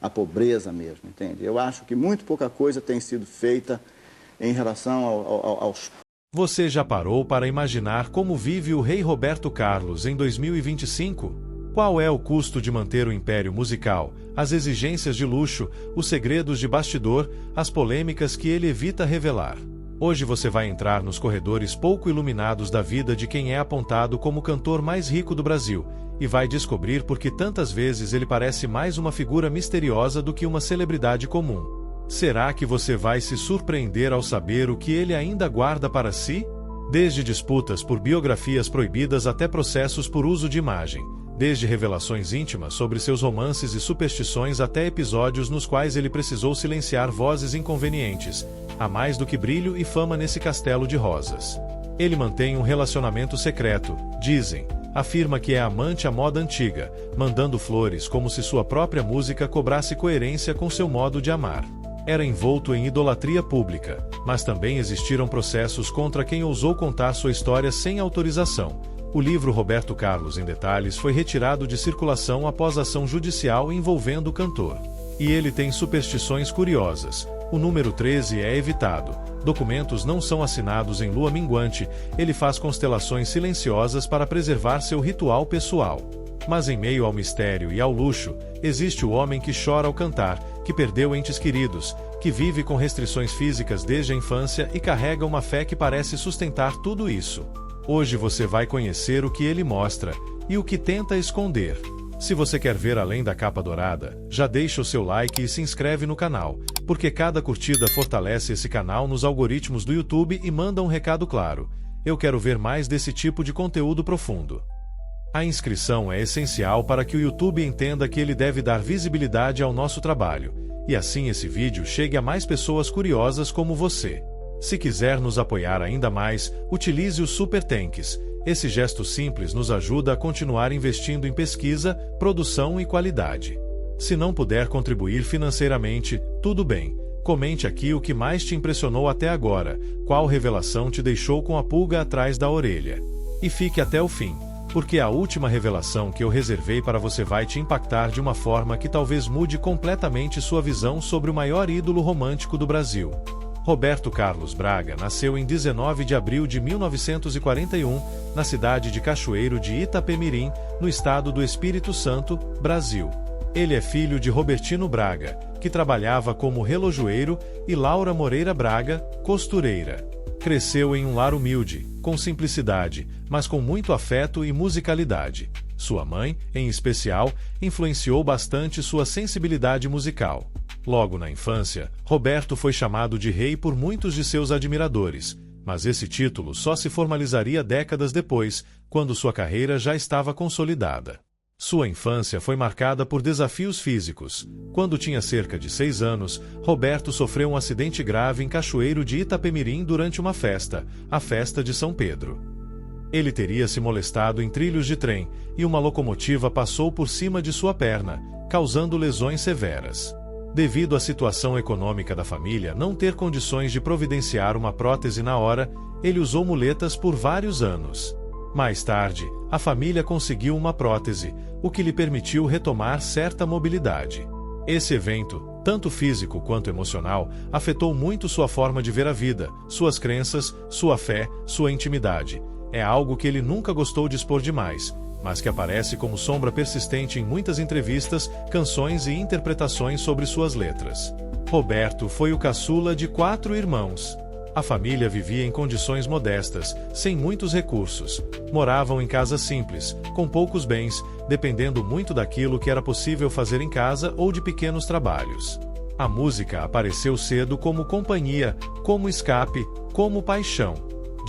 a pobreza mesmo, entende? Eu acho que muito pouca coisa tem sido feita em relação aos... Você já parou para imaginar como vive o rei Roberto Carlos em 2025? Qual é o custo de manter o império musical, as exigências de luxo, os segredos de bastidor, as polêmicas que ele evita revelar? Hoje você vai entrar nos corredores pouco iluminados da vida de quem é apontado como o cantor mais rico do Brasil, e vai descobrir por que tantas vezes ele parece mais uma figura misteriosa do que uma celebridade comum. Será que você vai se surpreender ao saber o que ele ainda guarda para si? Desde disputas por biografias proibidas até processos por uso de imagem, desde revelações íntimas sobre seus romances e superstições até episódios nos quais ele precisou silenciar vozes inconvenientes, há mais do que brilho e fama nesse castelo de rosas. Ele mantém um relacionamento secreto, dizem, afirma que é amante à moda antiga, mandando flores como se sua própria música cobrasse coerência com seu modo de amar. Era envolto em idolatria pública, mas também existiram processos contra quem ousou contar sua história sem autorização. O livro Roberto Carlos em Detalhes foi retirado de circulação após ação judicial envolvendo o cantor. E ele tem superstições curiosas. O número 13 é evitado. Documentos não são assinados em lua minguante. Ele faz constelações silenciosas para preservar seu ritual pessoal. Mas em meio ao mistério e ao luxo, existe o homem que chora ao cantar, que perdeu entes queridos, que vive com restrições físicas desde a infância e carrega uma fé que parece sustentar tudo isso. Hoje você vai conhecer o que ele mostra e o que tenta esconder. Se você quer ver além da capa dourada, já deixa o seu like e se inscreve no canal, porque cada curtida fortalece esse canal nos algoritmos do YouTube e manda um recado claro: eu quero ver mais desse tipo de conteúdo profundo. A inscrição é essencial para que o YouTube entenda que ele deve dar visibilidade ao nosso trabalho, e assim esse vídeo chegue a mais pessoas curiosas como você. Se quiser nos apoiar ainda mais, utilize o Super Thanks. Esse gesto simples nos ajuda a continuar investindo em pesquisa, produção e qualidade. Se não puder contribuir financeiramente, tudo bem. Comente aqui o que mais te impressionou até agora, qual revelação te deixou com a pulga atrás da orelha. E fique até o fim, porque a última revelação que eu reservei para você vai te impactar de uma forma que talvez mude completamente sua visão sobre o maior ídolo romântico do Brasil. Roberto Carlos Braga nasceu em 19 de abril de 1941, na cidade de Cachoeiro de Itapemirim, no estado do Espírito Santo, Brasil. Ele é filho de Robertino Braga, que trabalhava como relojoeiro, e Laura Moreira Braga, costureira. Cresceu em um lar humilde, com simplicidade, mas com muito afeto e musicalidade. Sua mãe, em especial, influenciou bastante sua sensibilidade musical. Logo na infância, Roberto foi chamado de rei por muitos de seus admiradores, mas esse título só se formalizaria décadas depois, quando sua carreira já estava consolidada. Sua infância foi marcada por desafios físicos. Quando tinha cerca de 6 anos, Roberto sofreu um acidente grave em Cachoeiro de Itapemirim durante uma festa, a Festa de São Pedro. Ele teria se molestado em trilhos de trem, e uma locomotiva passou por cima de sua perna, causando lesões severas. Devido à situação econômica da família não ter condições de providenciar uma prótese na hora, ele usou muletas por vários anos. Mais tarde, a família conseguiu uma prótese, o que lhe permitiu retomar certa mobilidade. Esse evento, tanto físico quanto emocional, afetou muito sua forma de ver a vida, suas crenças, sua fé, sua intimidade. É algo que ele nunca gostou de expor demais, mas que aparece como sombra persistente em muitas entrevistas, canções e interpretações sobre suas letras. Roberto foi o caçula de 4 irmãos. A família vivia em condições modestas, sem muitos recursos. Moravam em casas simples, com poucos bens, dependendo muito daquilo que era possível fazer em casa ou de pequenos trabalhos. A música apareceu cedo como companhia, como escape, como paixão.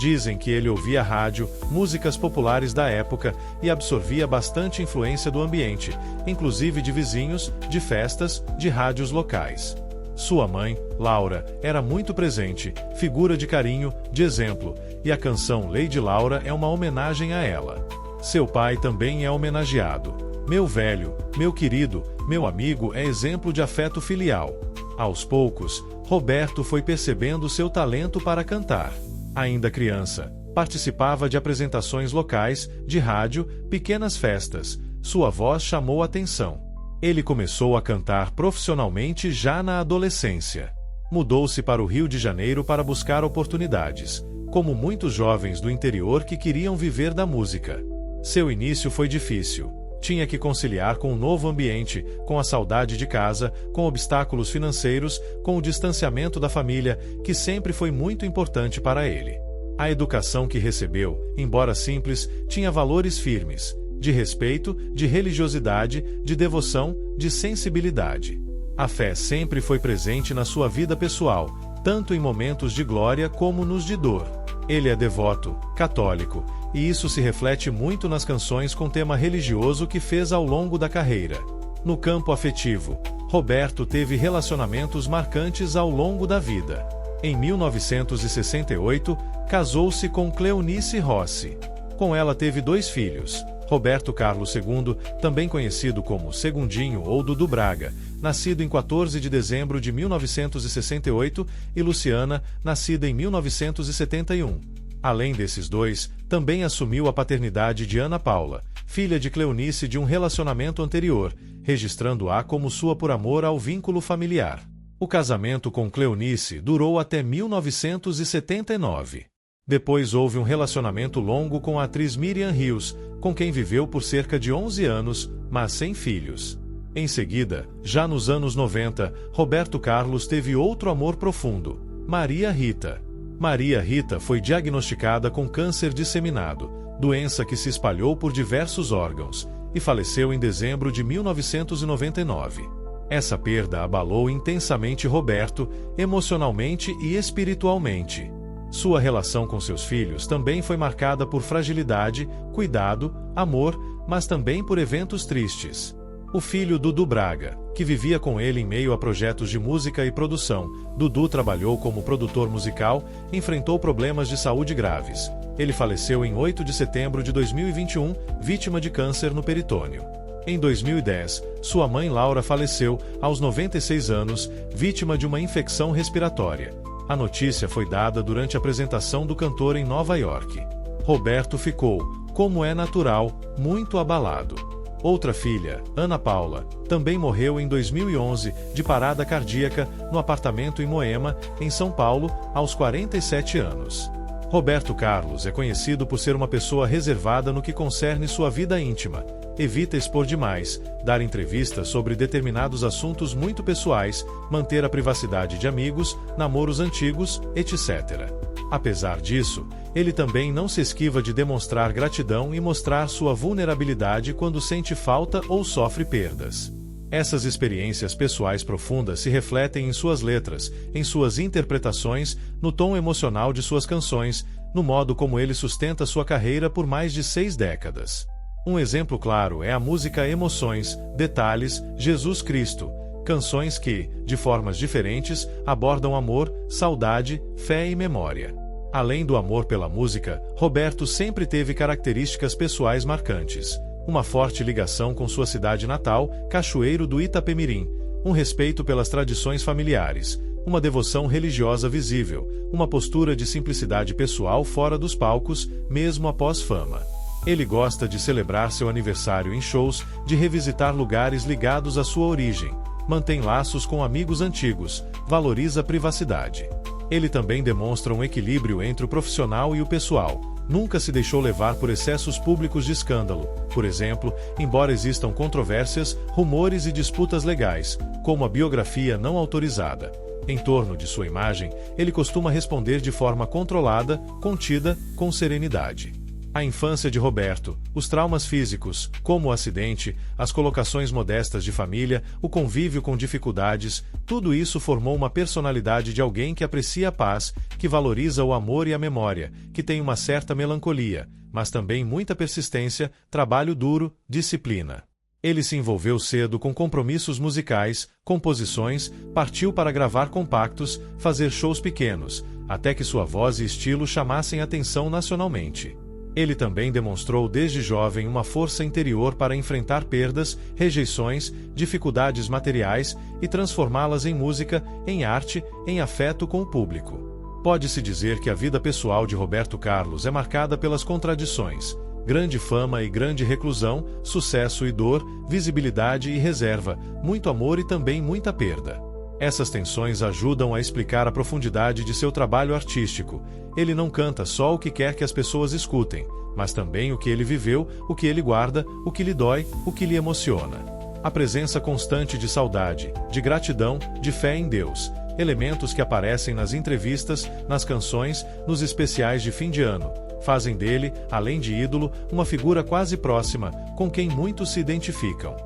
Dizem que ele ouvia rádio, músicas populares da época e absorvia bastante influência do ambiente, inclusive de vizinhos, de festas, de rádios locais. Sua mãe, Laura, era muito presente, figura de carinho, de exemplo, e a canção Lady Laura é uma homenagem a ela. Seu pai também é homenageado. Meu velho, meu querido, meu amigo é exemplo de afeto filial. Aos poucos, Roberto foi percebendo seu talento para cantar. Ainda criança, participava de apresentações locais, de rádio, pequenas festas. Sua voz chamou a atenção. Ele começou a cantar profissionalmente já na adolescência. Mudou-se para o Rio de Janeiro para buscar oportunidades, como muitos jovens do interior que queriam viver da música. Seu início foi difícil. Tinha que conciliar com o novo ambiente, com a saudade de casa, com obstáculos financeiros, com o distanciamento da família, que sempre foi muito importante para ele. A educação que recebeu, embora simples, tinha valores firmes, de respeito, de religiosidade, de devoção, de sensibilidade. A fé sempre foi presente na sua vida pessoal, tanto em momentos de glória como nos de dor. Ele é devoto, católico, e isso se reflete muito nas canções com tema religioso que fez ao longo da carreira. No campo afetivo, Roberto teve relacionamentos marcantes ao longo da vida. Em 1968, casou-se com Cleonice Rossi. Com ela teve 2 filhos, Roberto Carlos II, também conhecido como Segundinho ou Dudu Braga, nascido em 14 de dezembro de 1968, e Luciana, nascida em 1971. Além desses 2, também assumiu a paternidade de Ana Paula, filha de Cleonice de um relacionamento anterior, registrando-a como sua por amor ao vínculo familiar. O casamento com Cleonice durou até 1979. Depois houve um relacionamento longo com a atriz Miriam Rios, com quem viveu por cerca de 11 anos, mas sem filhos. Em seguida, já nos anos 90, Roberto Carlos teve outro amor profundo, Maria Rita. Maria Rita foi diagnosticada com câncer disseminado, doença que se espalhou por diversos órgãos, e faleceu em dezembro de 1999. Essa perda abalou intensamente Roberto, emocionalmente e espiritualmente. Sua relação com seus filhos também foi marcada por fragilidade, cuidado, amor, mas também por eventos tristes. O filho Dudu Braga, que vivia com ele em meio a projetos de música e produção, Dudu trabalhou como produtor musical, enfrentou problemas de saúde graves. Ele faleceu em 8 de setembro de 2021, vítima de câncer no peritônio. Em 2010, sua mãe Laura faleceu, aos 96 anos, vítima de uma infecção respiratória. A notícia foi dada durante a apresentação do cantor em Nova York. Roberto ficou, como é natural, muito abalado. Outra filha, Ana Paula, também morreu em 2011 de parada cardíaca no apartamento em Moema, em São Paulo, aos 47 anos. Roberto Carlos é conhecido por ser uma pessoa reservada no que concerne sua vida íntima. Evita expor demais, dar entrevistas sobre determinados assuntos muito pessoais, manter a privacidade de amigos, namoros antigos, etc. Apesar disso, ele também não se esquiva de demonstrar gratidão e mostrar sua vulnerabilidade quando sente falta ou sofre perdas. Essas experiências pessoais profundas se refletem em suas letras, em suas interpretações, no tom emocional de suas canções, no modo como ele sustenta sua carreira por mais de 6 décadas. Um exemplo claro é a música Emoções, Detalhes, Jesus Cristo, canções que, de formas diferentes, abordam amor, saudade, fé e memória. Além do amor pela música, Roberto sempre teve características pessoais marcantes. Uma forte ligação com sua cidade natal, Cachoeiro do Itapemirim, um respeito pelas tradições familiares, uma devoção religiosa visível, uma postura de simplicidade pessoal fora dos palcos, mesmo após fama. Ele gosta de celebrar seu aniversário em shows, de revisitar lugares ligados à sua origem, mantém laços com amigos antigos, valoriza a privacidade. Ele também demonstra um equilíbrio entre o profissional e o pessoal. Nunca se deixou levar por excessos públicos de escândalo, por exemplo, embora existam controvérsias, rumores e disputas legais, como a biografia não autorizada. Em torno de sua imagem, ele costuma responder de forma controlada, contida, com serenidade. A infância de Roberto, os traumas físicos, como o acidente, as colocações modestas de família, o convívio com dificuldades, tudo isso formou uma personalidade de alguém que aprecia a paz, que valoriza o amor e a memória, que tem uma certa melancolia, mas também muita persistência, trabalho duro, disciplina. Ele se envolveu cedo com compromissos musicais, composições, partiu para gravar compactos, fazer shows pequenos, até que sua voz e estilo chamassem atenção nacionalmente. Ele também demonstrou desde jovem uma força interior para enfrentar perdas, rejeições, dificuldades materiais e transformá-las em música, em arte, em afeto com o público. Pode-se dizer que a vida pessoal de Roberto Carlos é marcada pelas contradições. Grande fama e grande reclusão, sucesso e dor, visibilidade e reserva, muito amor e também muita perda. Essas tensões ajudam a explicar a profundidade de seu trabalho artístico. Ele não canta só o que quer que as pessoas escutem, mas também o que ele viveu, o que ele guarda, o que lhe dói, o que lhe emociona. A presença constante de saudade, de gratidão, de fé em Deus, elementos que aparecem nas entrevistas, nas canções, nos especiais de fim de ano, fazem dele, além de ídolo, uma figura quase próxima, com quem muitos se identificam.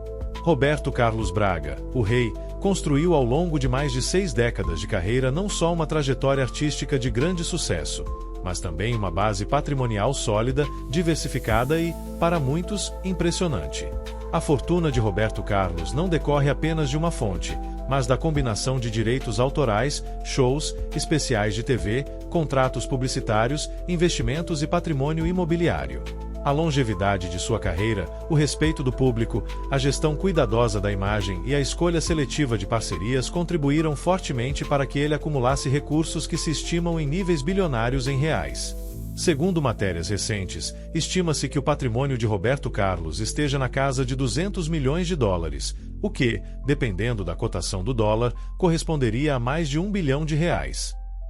Roberto Carlos Braga, o Rei, construiu ao longo de mais de 6 décadas de carreira não só uma trajetória artística de grande sucesso, mas também uma base patrimonial sólida, diversificada e, para muitos, impressionante. A fortuna de Roberto Carlos não decorre apenas de uma fonte, mas da combinação de direitos autorais, shows, especiais de TV, contratos publicitários, investimentos e patrimônio imobiliário. A longevidade de sua carreira, o respeito do público, a gestão cuidadosa da imagem e a escolha seletiva de parcerias contribuíram fortemente para que ele acumulasse recursos que se estimam em níveis bilionários em reais. Segundo matérias recentes, estima-se que o patrimônio de Roberto Carlos esteja na casa de 200 milhões de dólares, o que, dependendo da cotação do dólar, corresponderia a mais de R$1 bilhão.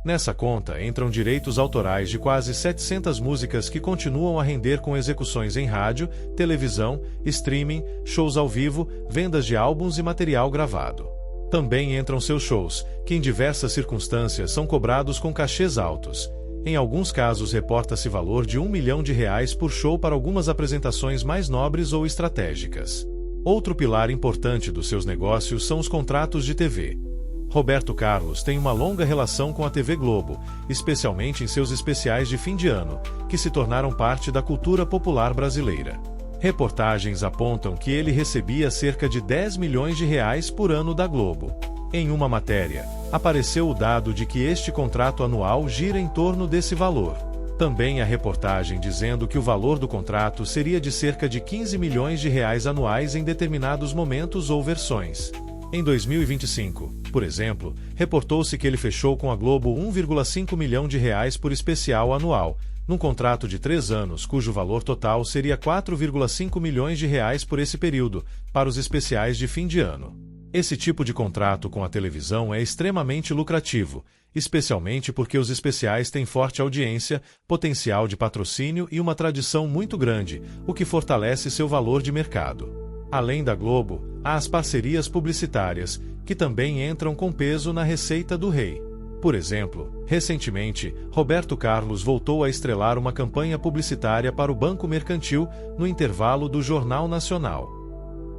Nessa conta entram direitos autorais de quase 700 músicas que continuam a render com execuções em rádio, televisão, streaming, shows ao vivo, vendas de álbuns e material gravado. Também entram seus shows, que em diversas circunstâncias são cobrados com cachês altos. Em alguns casos reporta-se valor de R$1 milhão por show para algumas apresentações mais nobres ou estratégicas. Outro pilar importante dos seus negócios são os contratos de TV. Roberto Carlos tem uma longa relação com a TV Globo, especialmente em seus especiais de fim de ano, que se tornaram parte da cultura popular brasileira. Reportagens apontam que ele recebia cerca de R$10 milhões por ano da Globo. Em uma matéria, apareceu o dado de que este contrato anual gira em torno desse valor. Também há reportagem dizendo que o valor do contrato seria de cerca de R$15 milhões anuais em determinados momentos ou versões. Em 2025, por exemplo, reportou-se que ele fechou com a Globo R$1,5 milhão por especial anual, num contrato de 3 anos cujo valor total seria R$4,5 milhões por esse período, para os especiais de fim de ano. Esse tipo de contrato com a televisão é extremamente lucrativo, especialmente porque os especiais têm forte audiência, potencial de patrocínio e uma tradição muito grande, o que fortalece seu valor de mercado. Além da Globo, há as parcerias publicitárias, que também entram com peso na receita do Rei. Por exemplo, recentemente, Roberto Carlos voltou a estrelar uma campanha publicitária para o Banco Mercantil, no intervalo do Jornal Nacional.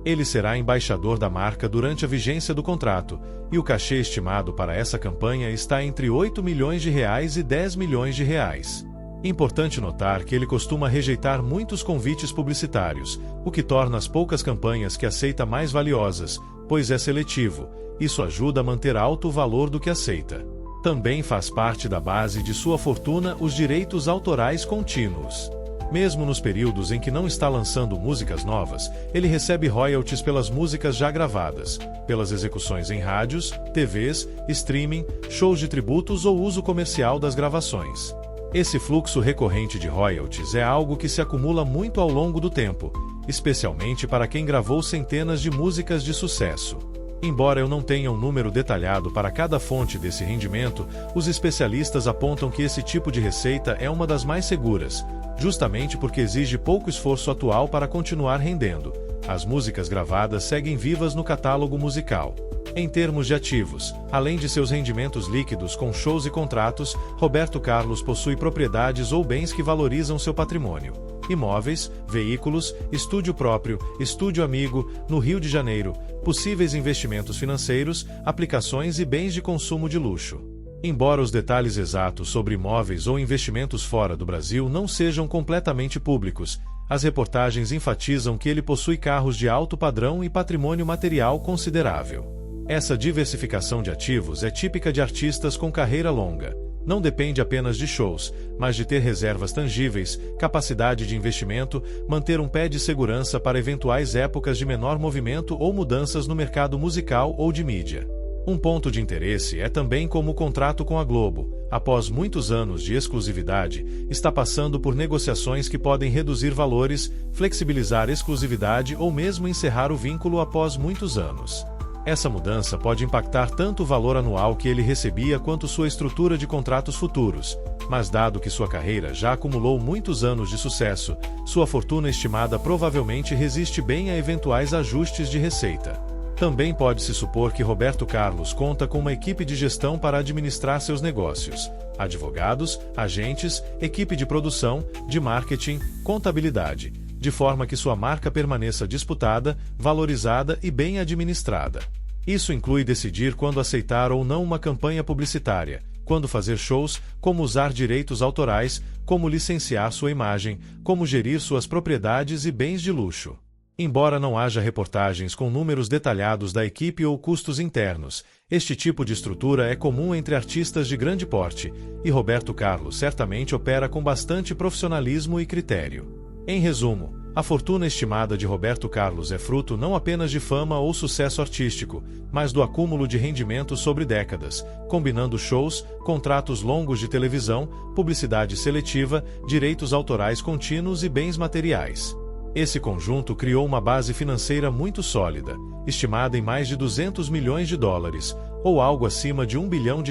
Ele será embaixador da marca durante a vigência do contrato, e o cachê estimado para essa campanha está entre R$8 milhões e R$10 milhões. Importante notar que ele costuma rejeitar muitos convites publicitários, o que torna as poucas campanhas que aceita mais valiosas, pois é seletivo. Isso ajuda a manter alto o valor do que aceita. Também faz parte da base de sua fortuna os direitos autorais contínuos. Mesmo nos períodos em que não está lançando músicas novas, ele recebe royalties pelas músicas já gravadas, pelas execuções em rádios, TVs, streaming, shows de tributos ou uso comercial das gravações. Esse fluxo recorrente de royalties é algo que se acumula muito ao longo do tempo, especialmente para quem gravou centenas de músicas de sucesso. Embora eu não tenha um número detalhado para cada fonte desse rendimento, os especialistas apontam que esse tipo de receita é uma das mais seguras, justamente porque exige pouco esforço atual para continuar rendendo. As músicas gravadas seguem vivas no catálogo musical. Em termos de ativos, além de seus rendimentos líquidos com shows e contratos, Roberto Carlos possui propriedades ou bens que valorizam seu patrimônio. Imóveis, veículos, estúdio próprio, estúdio amigo, no Rio de Janeiro, possíveis investimentos financeiros, aplicações e bens de consumo de luxo. Embora os detalhes exatos sobre imóveis ou investimentos fora do Brasil não sejam completamente públicos, as reportagens enfatizam que ele possui carros de alto padrão e patrimônio material considerável. Essa diversificação de ativos é típica de artistas com carreira longa. Não depende apenas de shows, mas de ter reservas tangíveis, capacidade de investimento, manter um pé de segurança para eventuais épocas de menor movimento ou mudanças no mercado musical ou de mídia. Um ponto de interesse é também como o contrato com a Globo, após muitos anos de exclusividade, está passando por negociações que podem reduzir valores, flexibilizar exclusividade ou mesmo encerrar o vínculo após muitos anos. Essa mudança pode impactar tanto o valor anual que ele recebia quanto sua estrutura de contratos futuros, mas dado que sua carreira já acumulou muitos anos de sucesso, sua fortuna estimada provavelmente resiste bem a eventuais ajustes de receita. Também pode-se supor que Roberto Carlos conta com uma equipe de gestão para administrar seus negócios: advogados, agentes, equipe de produção, de marketing, contabilidade, de forma que sua marca permaneça disputada, valorizada e bem administrada. Isso inclui decidir quando aceitar ou não uma campanha publicitária, quando fazer shows, como usar direitos autorais, como licenciar sua imagem, como gerir suas propriedades e bens de luxo. Embora não haja reportagens com números detalhados da equipe ou custos internos, este tipo de estrutura é comum entre artistas de grande porte, e Roberto Carlos certamente opera com bastante profissionalismo e critério. Em resumo, a fortuna estimada de Roberto Carlos é fruto não apenas de fama ou sucesso artístico, mas do acúmulo de rendimentos sobre décadas, combinando shows, contratos longos de televisão, publicidade seletiva, direitos autorais contínuos e bens materiais. Esse conjunto criou uma base financeira muito sólida, estimada em mais de 200 milhões de dólares, ou algo acima de R$1 bilhão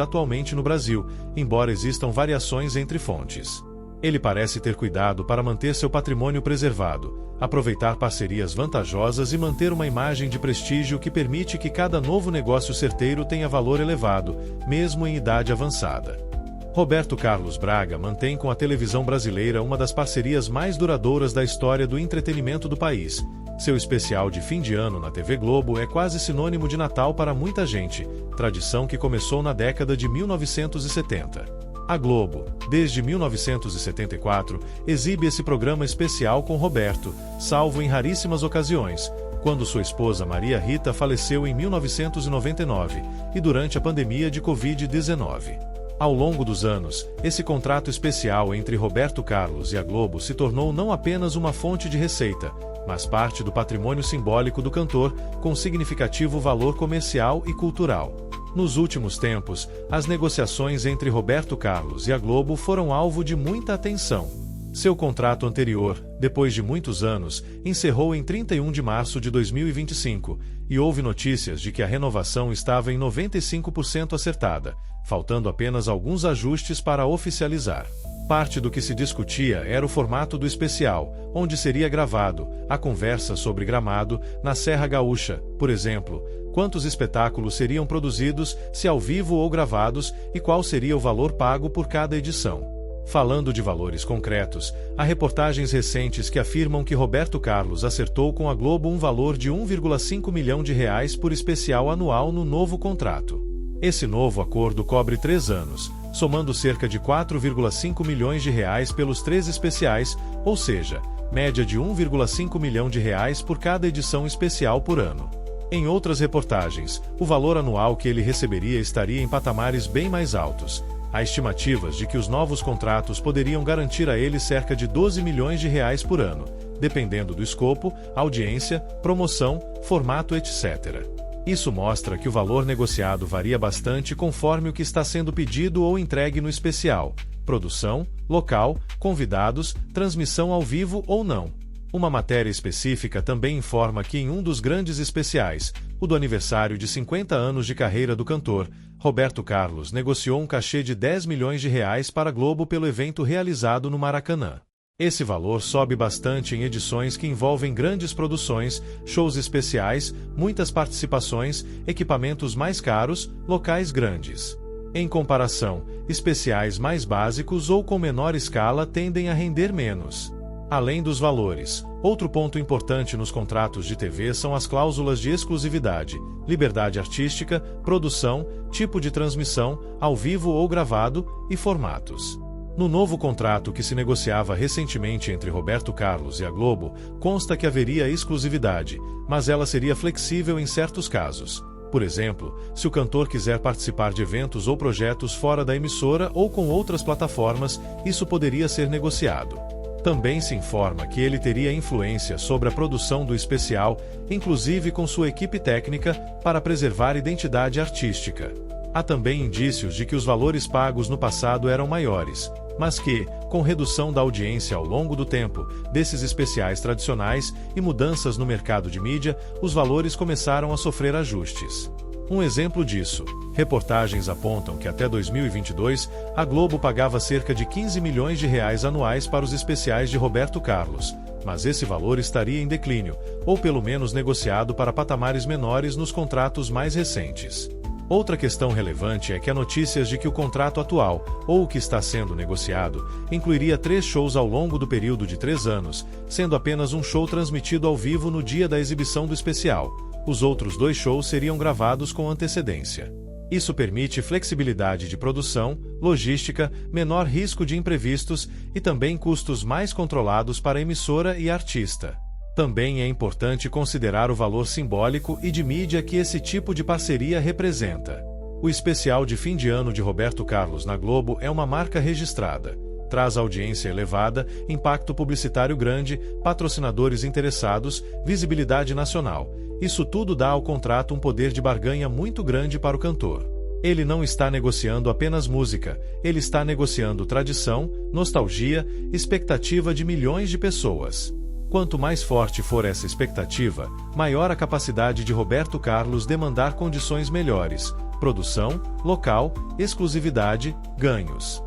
atualmente no Brasil, embora existam variações entre fontes. Ele parece ter cuidado para manter seu patrimônio preservado, aproveitar parcerias vantajosas e manter uma imagem de prestígio que permite que cada novo negócio certeiro tenha valor elevado, mesmo em idade avançada. Roberto Carlos Braga mantém com a televisão brasileira uma das parcerias mais duradouras da história do entretenimento do país. Seu especial de fim de ano na TV Globo é quase sinônimo de Natal para muita gente, tradição que começou na década de 1970. A Globo, desde 1974, exibe esse programa especial com Roberto, salvo em raríssimas ocasiões, quando sua esposa Maria Rita faleceu em 1999 e durante a pandemia de Covid-19. Ao longo dos anos, esse contrato especial entre Roberto Carlos e a Globo se tornou não apenas uma fonte de receita, mas parte do patrimônio simbólico do cantor, com significativo valor comercial e cultural. Nos últimos tempos, as negociações entre Roberto Carlos e a Globo foram alvo de muita atenção. Seu contrato anterior, depois de muitos anos, encerrou em 31 de março de 2025, e houve notícias de que a renovação estava em 95% acertada, faltando apenas alguns ajustes para oficializar. Parte do que se discutia era o formato do especial, onde seria gravado, a conversa sobre Gramado, na Serra Gaúcha, por exemplo, quantos espetáculos seriam produzidos, se ao vivo ou gravados, e qual seria o valor pago por cada edição. Falando de valores concretos, há reportagens recentes que afirmam que Roberto Carlos acertou com a Globo um valor de R$1,5 milhão por especial anual no novo contrato. Esse novo acordo cobre 3 anos, somando cerca de R$4,5 milhões pelos 3 especiais, ou seja, média de R$1,5 milhão por cada edição especial por ano. Em outras reportagens, o valor anual que ele receberia estaria em patamares bem mais altos. Há estimativas de que os novos contratos poderiam garantir a ele cerca de R$12 milhões por ano, dependendo do escopo, audiência, promoção, formato, etc. Isso mostra que o valor negociado varia bastante conforme o que está sendo pedido ou entregue no especial: produção, local, convidados, transmissão ao vivo ou não. Uma matéria específica também informa que em um dos grandes especiais, o do aniversário de 50 anos de carreira do cantor, Roberto Carlos negociou um cachê de R$10 milhões para a Globo pelo evento realizado no Maracanã. Esse valor sobe bastante em edições que envolvem grandes produções, shows especiais, muitas participações, equipamentos mais caros, locais grandes. Em comparação, especiais mais básicos ou com menor escala tendem a render menos. Além dos valores, outro ponto importante nos contratos de TV são as cláusulas de exclusividade, liberdade artística, produção, tipo de transmissão, ao vivo ou gravado, e formatos. No novo contrato que se negociava recentemente entre Roberto Carlos e a Globo, consta que haveria exclusividade, mas ela seria flexível em certos casos. Por exemplo, se o cantor quiser participar de eventos ou projetos fora da emissora ou com outras plataformas, isso poderia ser negociado. Também se informa que ele teria influência sobre a produção do especial, inclusive com sua equipe técnica, para preservar identidade artística. Há também indícios de que os valores pagos no passado eram maiores, mas que, com redução da audiência ao longo do tempo, desses especiais tradicionais e mudanças no mercado de mídia, os valores começaram a sofrer ajustes. Um exemplo disso, reportagens apontam que até 2022, a Globo pagava cerca de 15 milhões de reais anuais para os especiais de Roberto Carlos, mas esse valor estaria em declínio, ou pelo menos negociado para patamares menores nos contratos mais recentes. Outra questão relevante é que há notícias de que o contrato atual, ou o que está sendo negociado, incluiria 3 shows ao longo do período de 3 anos, sendo apenas um show transmitido ao vivo no dia da exibição do especial. Os outros 2 shows seriam gravados com antecedência. Isso permite flexibilidade de produção, logística, menor risco de imprevistos e também custos mais controlados para a emissora e artista. Também é importante considerar o valor simbólico e de mídia que esse tipo de parceria representa. O especial de fim de ano de Roberto Carlos na Globo é uma marca registrada. Traz audiência elevada, impacto publicitário grande, patrocinadores interessados, visibilidade nacional. Isso tudo dá ao contrato um poder de barganha muito grande para o cantor. Ele não está negociando apenas música, ele está negociando tradição, nostalgia, expectativa de milhões de pessoas. Quanto mais forte for essa expectativa, maior a capacidade de Roberto Carlos demandar condições melhores, produção, local, exclusividade, ganhos.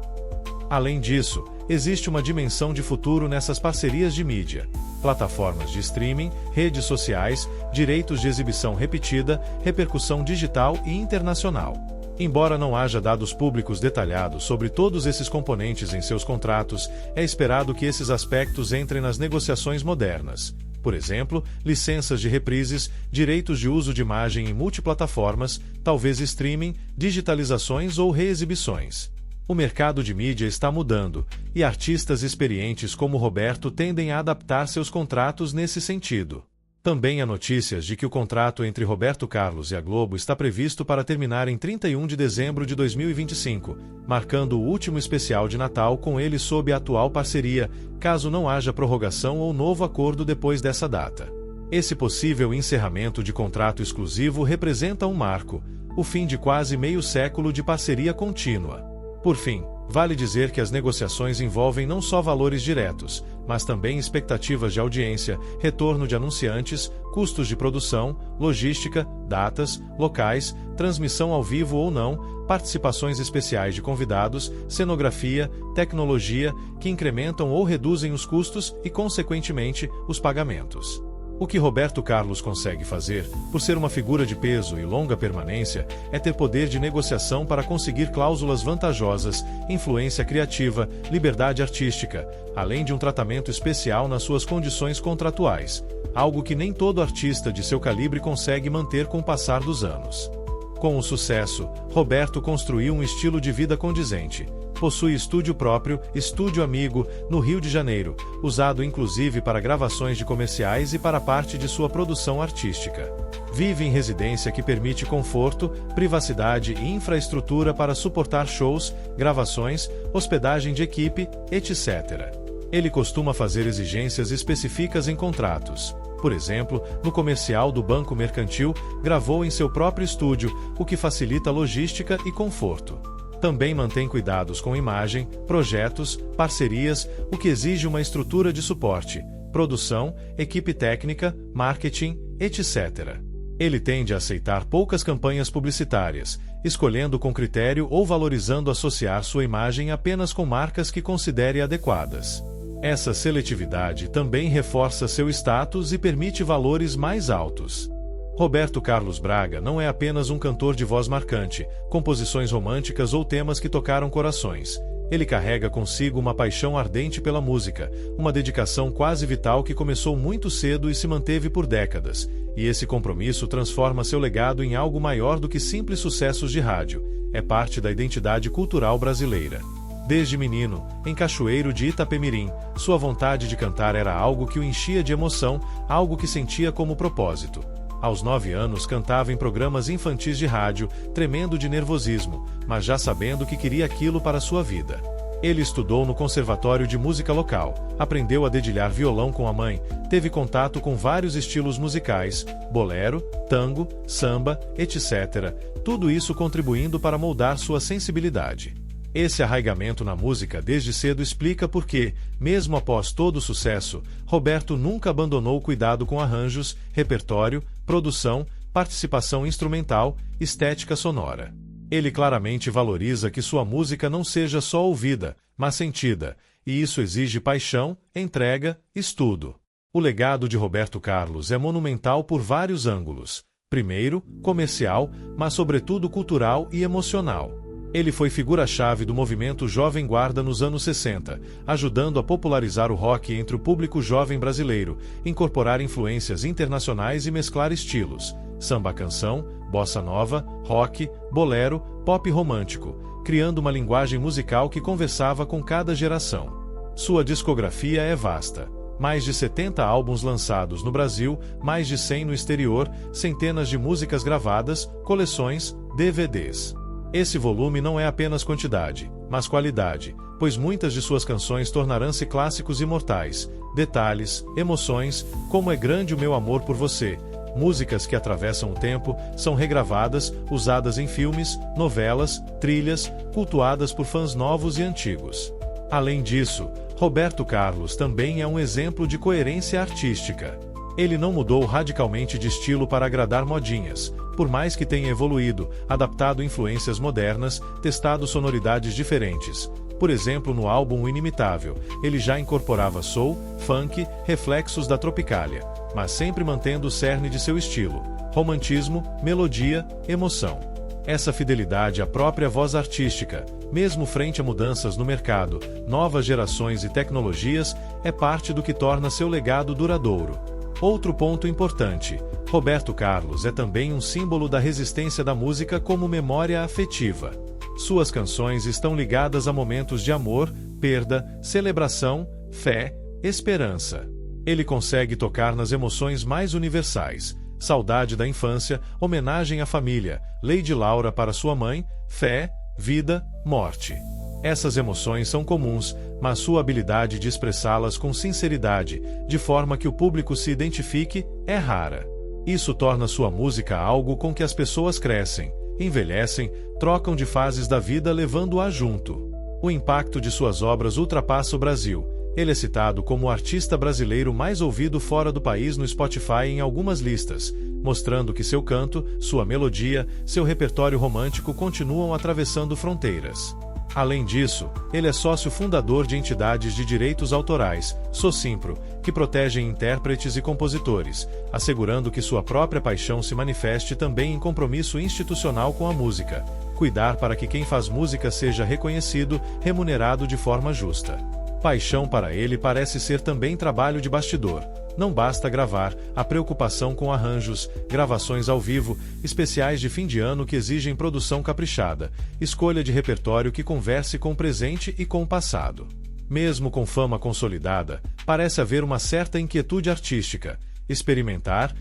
Além disso, existe uma dimensão de futuro nessas parcerias de mídia. Plataformas de streaming, redes sociais, direitos de exibição repetida, repercussão digital e internacional. Embora não haja dados públicos detalhados sobre todos esses componentes em seus contratos, é esperado que esses aspectos entrem nas negociações modernas. Por exemplo, licenças de reprises, direitos de uso de imagem em multiplataformas, talvez streaming, digitalizações ou reexibições. O mercado de mídia está mudando, e artistas experientes como Roberto tendem a adaptar seus contratos nesse sentido. Também há notícias de que o contrato entre Roberto Carlos e a Globo está previsto para terminar em 31 de dezembro de 2025, marcando o último especial de Natal com ele sob a atual parceria, caso não haja prorrogação ou novo acordo depois dessa data. Esse possível encerramento de contrato exclusivo representa um marco, o fim de quase meio século de parceria contínua. Por fim, vale dizer que as negociações envolvem não só valores diretos, mas também expectativas de audiência, retorno de anunciantes, custos de produção, logística, datas, locais, transmissão ao vivo ou não, participações especiais de convidados, cenografia, tecnologia, que incrementam ou reduzem os custos e, consequentemente, os pagamentos. O que Roberto Carlos consegue fazer, por ser uma figura de peso e longa permanência, é ter poder de negociação para conseguir cláusulas vantajosas, influência criativa, liberdade artística, além de um tratamento especial nas suas condições contratuais, algo que nem todo artista de seu calibre consegue manter com o passar dos anos. Com o sucesso, Roberto construiu um estilo de vida condizente. Possui estúdio próprio, Estúdio Amigo, no Rio de Janeiro, usado inclusive para gravações de comerciais e para parte de sua produção artística. Vive em residência que permite conforto, privacidade e infraestrutura para suportar shows, gravações, hospedagem de equipe, etc. Ele costuma fazer exigências específicas em contratos. Por exemplo, no comercial do Banco Mercantil, gravou em seu próprio estúdio, o que facilita logística e conforto. Também mantém cuidados com imagem, projetos, parcerias, o que exige uma estrutura de suporte, produção, equipe técnica, marketing, etc. Ele tende a aceitar poucas campanhas publicitárias, escolhendo com critério ou valorizando associar sua imagem apenas com marcas que considere adequadas. Essa seletividade também reforça seu status e permite valores mais altos. Roberto Carlos Braga não é apenas um cantor de voz marcante, composições românticas ou temas que tocaram corações. Ele carrega consigo uma paixão ardente pela música, uma dedicação quase vital que começou muito cedo e se manteve por décadas, e esse compromisso transforma seu legado em algo maior do que simples sucessos de rádio. É parte da identidade cultural brasileira. Desde menino, em Cachoeiro de Itapemirim, sua vontade de cantar era algo que o enchia de emoção, algo que sentia como propósito. Aos 9 anos cantava em programas infantis de rádio, tremendo de nervosismo, mas já sabendo que queria aquilo para sua vida. Ele estudou no Conservatório de Música local, aprendeu a dedilhar violão com a mãe, teve contato com vários estilos musicais, bolero, tango, samba, etc., tudo isso contribuindo para moldar sua sensibilidade. Esse arraigamento na música desde cedo explica por que, mesmo após todo o sucesso, Roberto nunca abandonou o cuidado com arranjos, repertório, produção, participação instrumental, estética sonora. Ele claramente valoriza que sua música não seja só ouvida, mas sentida, e isso exige paixão, entrega, estudo. O legado de Roberto Carlos é monumental por vários ângulos. Primeiro, comercial, mas sobretudo cultural e emocional. Ele foi figura-chave do movimento Jovem Guarda nos anos 60, ajudando a popularizar o rock entre o público jovem brasileiro, incorporar influências internacionais e mesclar estilos, samba-canção, bossa nova, rock, bolero, pop romântico, criando uma linguagem musical que conversava com cada geração. Sua discografia é vasta. Mais de 70 álbuns lançados no Brasil, mais de 100 no exterior, centenas de músicas gravadas, coleções, DVDs. Esse volume não é apenas quantidade, mas qualidade, pois muitas de suas canções tornarão-se clássicos imortais. Detalhes, emoções, como é grande o meu amor por você. Músicas que atravessam o tempo, são regravadas, usadas em filmes, novelas, trilhas, cultuadas por fãs novos e antigos. Além disso, Roberto Carlos também é um exemplo de coerência artística. Ele não mudou radicalmente de estilo para agradar modinhas, por mais que tenha evoluído, adaptado influências modernas, testado sonoridades diferentes. Por exemplo, no álbum O Inimitável, ele já incorporava soul, funk, reflexos da Tropicália, mas sempre mantendo o cerne de seu estilo: romantismo, melodia, emoção. Essa fidelidade à própria voz artística, mesmo frente a mudanças no mercado, novas gerações e tecnologias, é parte do que torna seu legado duradouro. Outro ponto importante: Roberto Carlos é também um símbolo da resistência da música como memória afetiva. Suas canções estão ligadas a momentos de amor, perda, celebração, fé, esperança. Ele consegue tocar nas emoções mais universais: saudade da infância, homenagem à família, Lady Laura para sua mãe, fé, vida, morte. Essas emoções são comuns, mas sua habilidade de expressá-las com sinceridade, de forma que o público se identifique, é rara. Isso torna sua música algo com que as pessoas crescem, envelhecem, trocam de fases da vida levando-a junto. O impacto de suas obras ultrapassa o Brasil. Ele é citado como o artista brasileiro mais ouvido fora do país no Spotify em algumas listas, mostrando que seu canto, sua melodia, seu repertório romântico continuam atravessando fronteiras. Além disso, ele é sócio fundador de entidades de direitos autorais, Socimpro, que protegem intérpretes e compositores, assegurando que sua própria paixão se manifeste também em compromisso institucional com a música: cuidar para que quem faz música seja reconhecido, remunerado de forma justa. Paixão para ele parece ser também trabalho de bastidor. Não basta gravar, a preocupação com arranjos, gravações ao vivo, especiais de fim de ano que exigem produção caprichada, escolha de repertório que converse com o presente e com o passado. Mesmo com fama consolidada, parece haver uma certa inquietude artística: experimentar,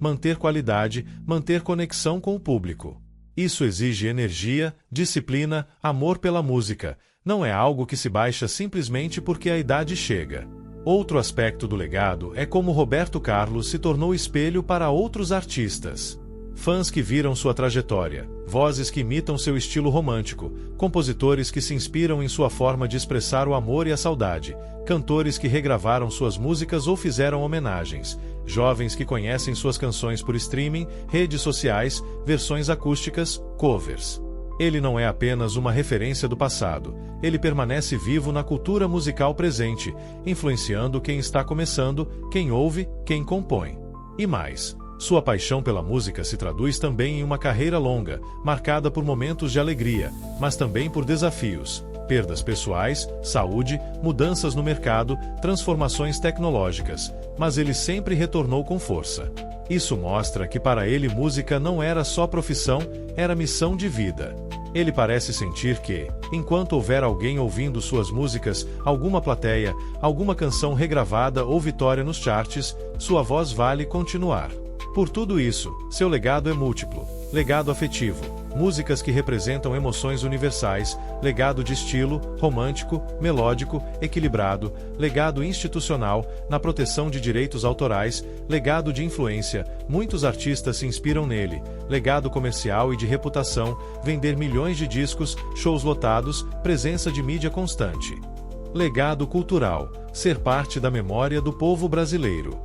manter qualidade, manter conexão com o público. Isso exige energia, disciplina, amor pela música. Não é algo que se baixa simplesmente porque a idade chega. Outro aspecto do legado é como Roberto Carlos se tornou espelho para outros artistas. Fãs que viram sua trajetória, vozes que imitam seu estilo romântico, compositores que se inspiram em sua forma de expressar o amor e a saudade, cantores que regravaram suas músicas ou fizeram homenagens, jovens que conhecem suas canções por streaming, redes sociais, versões acústicas, covers. Ele não é apenas uma referência do passado, ele permanece vivo na cultura musical presente, influenciando quem está começando, quem ouve, quem compõe. E mais, sua paixão pela música se traduz também em uma carreira longa, marcada por momentos de alegria, mas também por desafios, perdas pessoais, saúde, mudanças no mercado, transformações tecnológicas, mas ele sempre retornou com força. Isso mostra que para ele música não era só profissão, era missão de vida. Ele parece sentir que, enquanto houver alguém ouvindo suas músicas, alguma plateia, alguma canção regravada ou vitória nos charts, sua voz vale continuar. Por tudo isso, seu legado é múltiplo: legado afetivo, músicas que representam emoções universais, legado de estilo, romântico, melódico, equilibrado, legado institucional, na proteção de direitos autorais, legado de influência, muitos artistas se inspiram nele, legado comercial e de reputação, vender milhões de discos, shows lotados, presença de mídia constante. Legado cultural, ser parte da memória do povo brasileiro.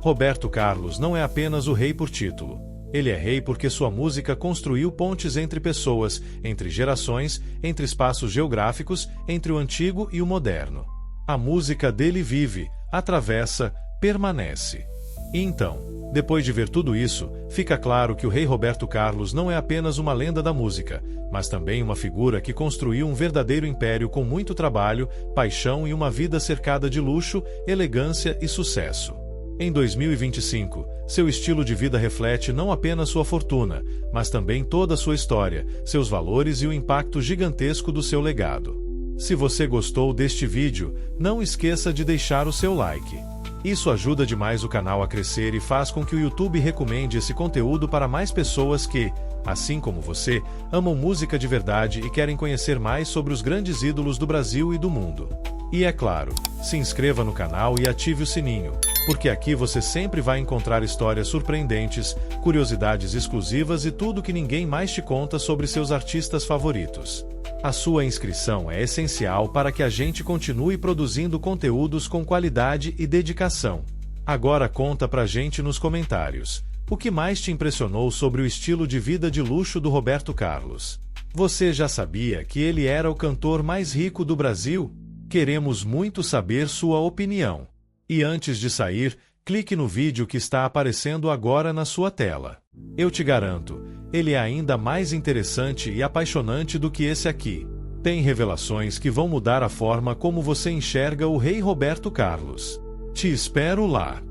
Roberto Carlos não é apenas o rei por título. Ele é rei porque sua música construiu pontes entre pessoas, entre gerações, entre espaços geográficos, entre o antigo e o moderno. A música dele vive, atravessa, permanece. E então, depois de ver tudo isso, fica claro que o rei Roberto Carlos não é apenas uma lenda da música, mas também uma figura que construiu um verdadeiro império com muito trabalho, paixão e uma vida cercada de luxo, elegância e sucesso. Em 2025, seu estilo de vida reflete não apenas sua fortuna, mas também toda a sua história, seus valores e o impacto gigantesco do seu legado. Se você gostou deste vídeo, não esqueça de deixar o seu like. Isso ajuda demais o canal a crescer e faz com que o YouTube recomende esse conteúdo para mais pessoas que, assim como você, amam música de verdade e querem conhecer mais sobre os grandes ídolos do Brasil e do mundo. E é claro, se inscreva no canal e ative o sininho, porque aqui você sempre vai encontrar histórias surpreendentes, curiosidades exclusivas e tudo que ninguém mais te conta sobre seus artistas favoritos. A sua inscrição é essencial para que a gente continue produzindo conteúdos com qualidade e dedicação. Agora conta pra gente nos comentários. O que mais te impressionou sobre o estilo de vida de luxo do Roberto Carlos? Você já sabia que ele era o cantor mais rico do Brasil? Queremos muito saber sua opinião. E antes de sair, clique no vídeo que está aparecendo agora na sua tela. Eu te garanto, ele é ainda mais interessante e apaixonante do que esse aqui. Tem revelações que vão mudar a forma como você enxerga o rei Roberto Carlos. Te espero lá!